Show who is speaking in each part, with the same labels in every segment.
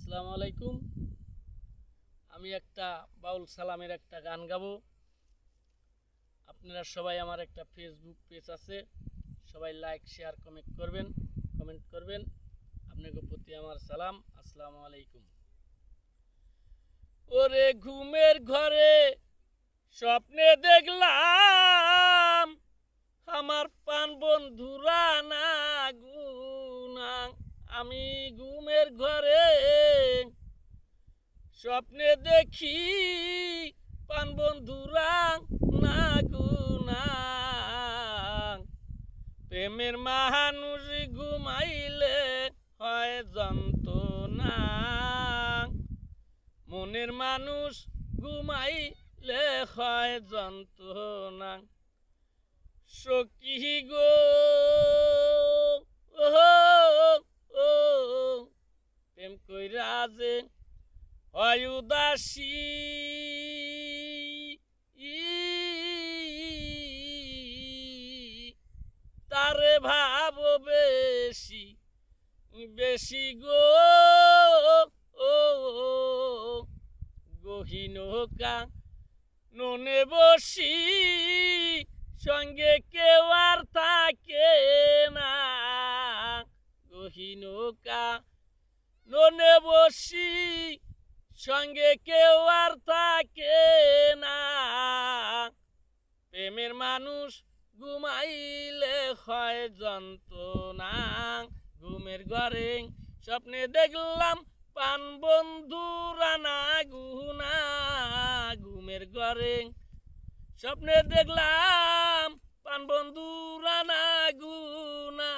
Speaker 1: আসসালামু আলাইকুম। আমি একটা বাউল সালামের একটা গান গাবো। আপনারা সবাই আমার একটা ফেসবুক পেজ আছে, সবাই লাইক শেয়ার কমেন্ট করবেন। আপনাদের প্রতি আমার সালাম। আসসালামু আলাইকুম। ওরে ঘুমের ঘরে স্বপ্নে দেখলাম আমার প্রাণ বন্ধুরা না গুনা। আমি ঘুমের ঘরে স্বপ্নে দেখি প্রাণ বন্ধুরা না গুনা। প্রেমের মানুষ ঘুমাইলে হয় যন্ত্রণা, মনের মানুষ ঘুমাইলে হয় যন্ত্রণা। সখী গো ও প্রেম কইরা যে হয় উদাসী, তারে ভাবো বেশি বেশি গো। গহীনকা ননে বসি সঙ্গে কেউ আর থাকে না। গহীনকা ননে বসি সঙ্গে কেউ আর থাকে না। প্রেমের মানুষ ঘুমাইলে হয় যন্ত্রণা। ঘুমের ঘরে স্বপ্নে দেখলাম প্রাণ বন্ধুরা না গুনা। ঘুমের ঘরে স্বপ্নে দেখলাম প্রাণ বন্ধুরা না গুনা।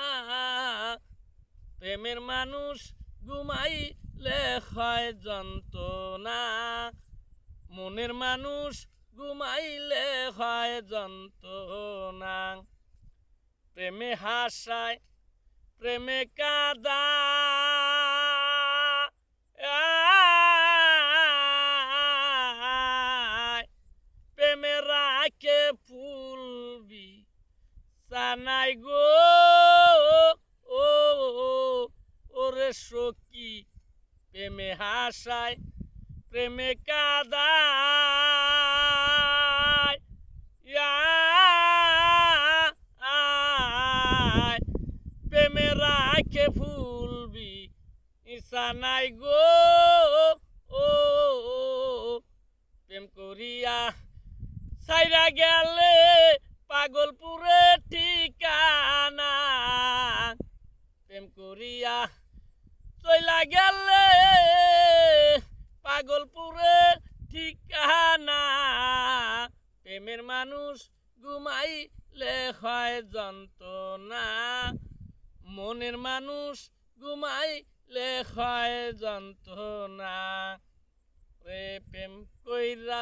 Speaker 1: প্রেমের মানুষ ঘুমাইলে হয় যন্ত্রণা, মনের মানুষ ঘুমাইলে হয় যন্ত্রণা। প্রেমে হাসায় প্রেমে কাদা, প্রেমে রাখে ফুলবি সানাই গো। ওরে সখী প্রেমে হাসায় প্রেমে কাদায়, প্রেমে রাখে ফুলবি ইসানাই গো। প্রেম করিয়া সাইরা গেলে পাগলপুরে ঠিকানা। প্রেম করিয়া চইলা গেলে পাগলপুরে ঠিকানা। প্রেমের মানুষ ঘুমাইলে হয় যন্ত্রণা, মনের মানুষ ঘুমাইলে হয় যন্ত্রণা। প্রেম কইরা